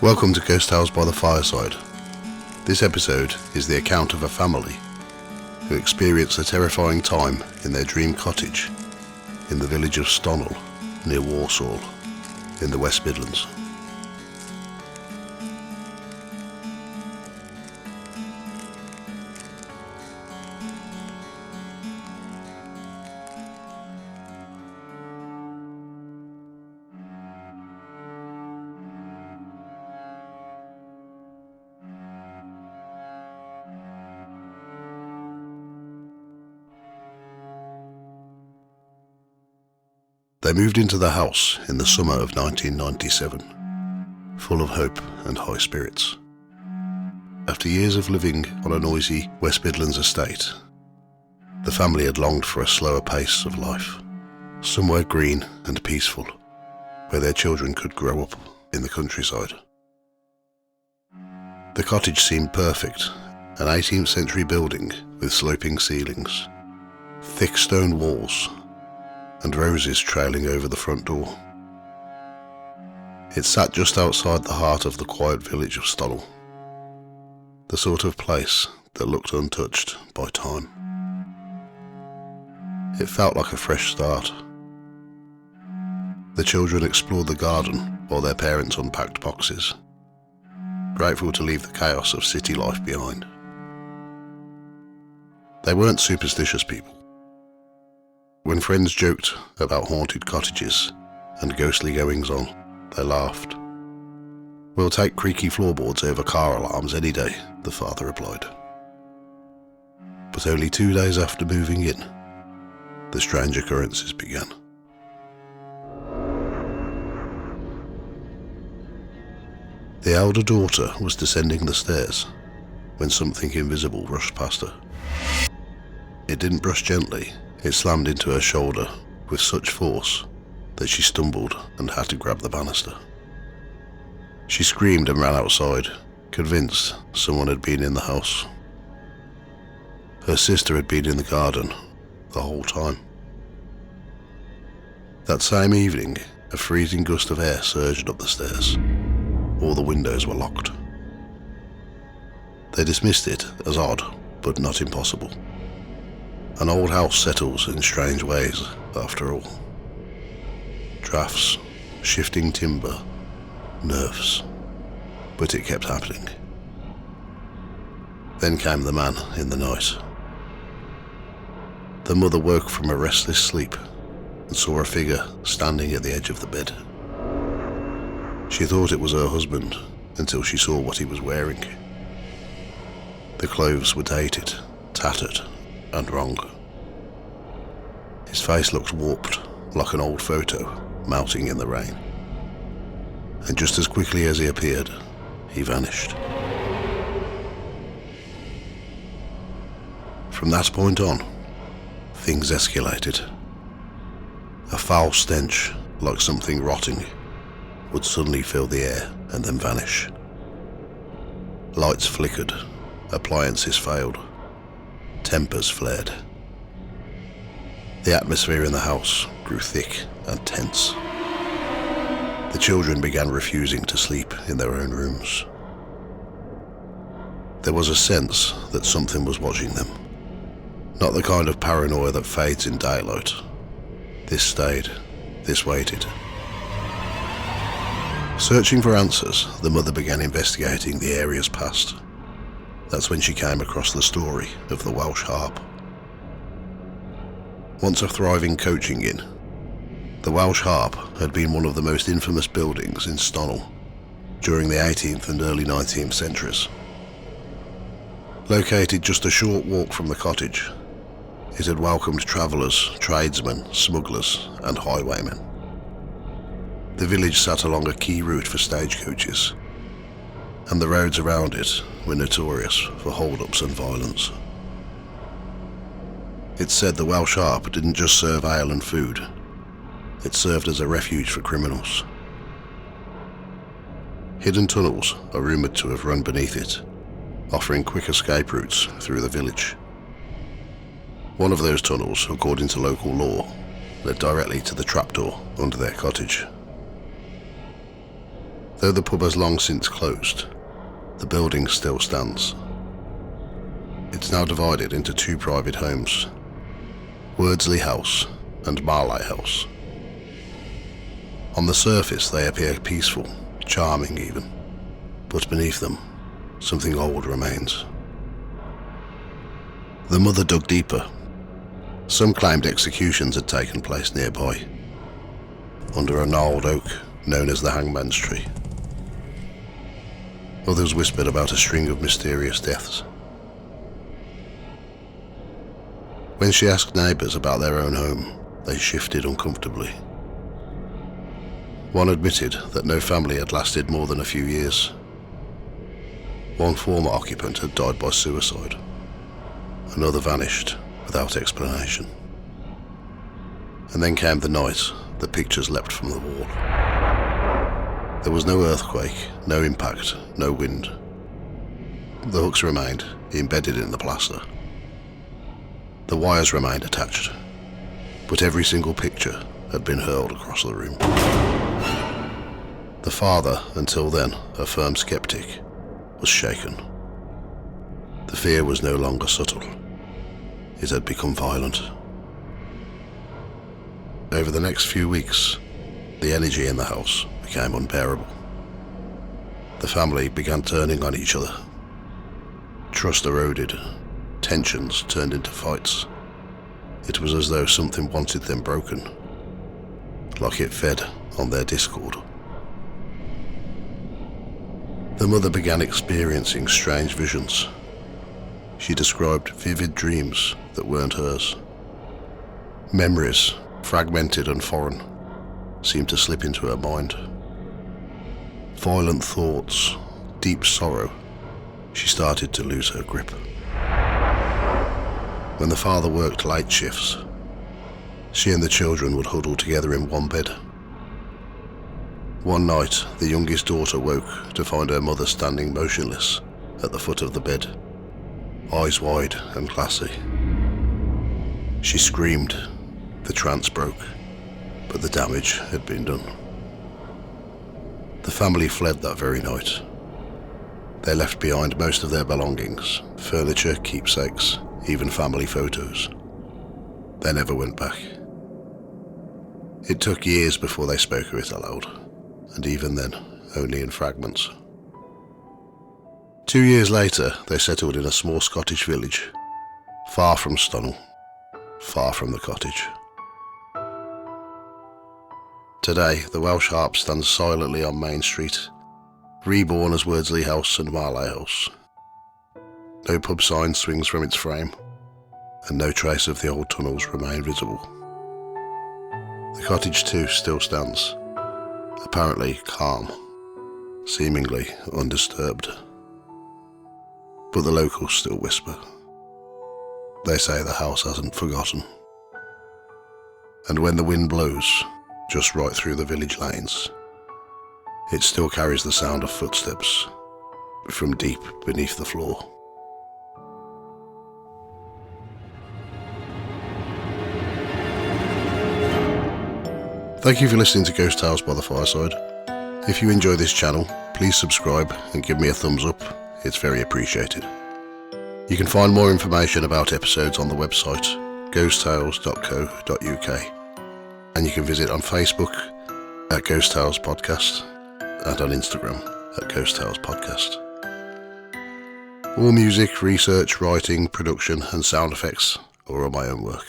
Welcome to Ghost Tales by the Fireside. This episode is the account of a family who experienced a terrifying time in their dream cottage in the village of Stonnall near Walsall in the West Midlands. They moved into the house in the summer of 1997, full of hope and high spirits. After years of living on a noisy West Midlands estate, the family had longed for a slower pace of life, somewhere green and peaceful, where their children could grow up in the countryside. The cottage seemed perfect, an 18th century building with sloping ceilings, thick stone walls, and roses trailing over the front door. It sat just outside the heart of the quiet village of Stonnall, the sort of place that looked untouched by time. It felt like a fresh start. The children explored the garden while their parents unpacked boxes, grateful to leave the chaos of city life behind. They weren't superstitious people. When friends joked about haunted cottages and ghostly goings-on, they laughed. "We'll take creaky floorboards over car alarms any day," the father replied. But only 2 days after moving in, the strange occurrences began. The elder daughter was descending the stairs when something invisible rushed past her. It didn't brush gently. It slammed into her shoulder with such force that she stumbled and had to grab the banister. She screamed and ran outside, convinced someone had been in the house. Her sister had been in the garden the whole time. That same evening, a freezing gust of air surged up the stairs. All the windows were locked. They dismissed it as odd, but not impossible. An old house settles in strange ways, after all. Drafts, shifting timber, nerves. But it kept happening. Then came the man in the night. The mother woke from a restless sleep and saw a figure standing at the edge of the bed. She thought it was her husband until she saw what he was wearing. The clothes were dated, tattered, and wrong. His face looked warped, like an old photo, melting in the rain. And just as quickly as he appeared, he vanished. From that point on, things escalated. A foul stench, like something rotting, would suddenly fill the air and then vanish. Lights flickered, appliances failed, tempers flared. The atmosphere in the house grew thick and tense. The children began refusing to sleep in their own rooms. There was a sense that something was watching them. Not the kind of paranoia that fades in daylight. This stayed. This waited. Searching for answers, the mother began investigating the area's past. That's when she came across the story of the Welsh Harp. Once a thriving coaching inn, the Welsh Harp had been one of the most infamous buildings in Stonnall during the 18th and early 19th centuries. Located just a short walk from the cottage, it had welcomed travellers, tradesmen, smugglers, and highwaymen. The village sat along a key route for stagecoaches, and the roads around it were notorious for hold-ups and violence. It's said the Welsh Harp didn't just serve ale and food, it served as a refuge for criminals. Hidden tunnels are rumoured to have run beneath it, offering quick escape routes through the village. One of those tunnels, according to local law, led directly to the trapdoor under their cottage. Though the pub has long since closed, the building still stands. It's now divided into two private homes, Wordsley House and Marley House. On the surface they appear peaceful, charming even, but beneath them, something old remains. The mother dug deeper. Some claimed executions had taken place nearby, under a gnarled oak known as the Hangman's Tree. Others whispered about a string of mysterious deaths. When she asked neighbours about their own home, they shifted uncomfortably. One admitted that no family had lasted more than a few years. One former occupant had died by suicide. Another vanished without explanation. And then came the night the pictures leapt from the wall. There was no earthquake, no impact, no wind. The hooks remained embedded in the plaster. The wires remained attached, but every single picture had been hurled across the room. The father, until then a firm skeptic, was shaken. The fear was no longer subtle. It had become violent. Over the next few weeks, the energy in the house became unbearable. The family began turning on each other. Trust eroded. Tensions turned into fights. It was as though something wanted them broken, like it fed on their discord. The mother began experiencing strange visions. She described vivid dreams that weren't hers. Memories, fragmented and foreign, seemed to slip into her mind. Violent thoughts, deep sorrow. She started to lose her grip. When the father worked late shifts, she and the children would huddle together in one bed. One night, the youngest daughter woke to find her mother standing motionless at the foot of the bed, eyes wide and glassy. She screamed. The trance broke, but the damage had been done. The family fled that very night. They left behind most of their belongings, furniture, keepsakes, even family photos. They never went back. It took years before they spoke of it aloud, and even then, only in fragments. 2 years later, they settled in a small Scottish village, far from Stonnall, far from the cottage. Today, the Welsh Harp stands silently on Main Street, reborn as Wordsley House and Marley House. No pub sign swings from its frame, and no trace of the old tunnels remain visible. The cottage too still stands, apparently calm, seemingly undisturbed. But the locals still whisper. They say the house hasn't forgotten. And when the wind blows, just right through the village lanes, it still carries the sound of footsteps from deep beneath the floor. Thank you for listening to Ghost Tales by the Fireside. If you enjoy this channel, please subscribe and give me a thumbs up. It's very appreciated. You can find more information about episodes on the website ghosttales.co.uk, and you can visit on Facebook at Ghost Tales Podcast and on Instagram at Ghost Tales Podcast. All music, research, writing, production and sound effects are all my own work.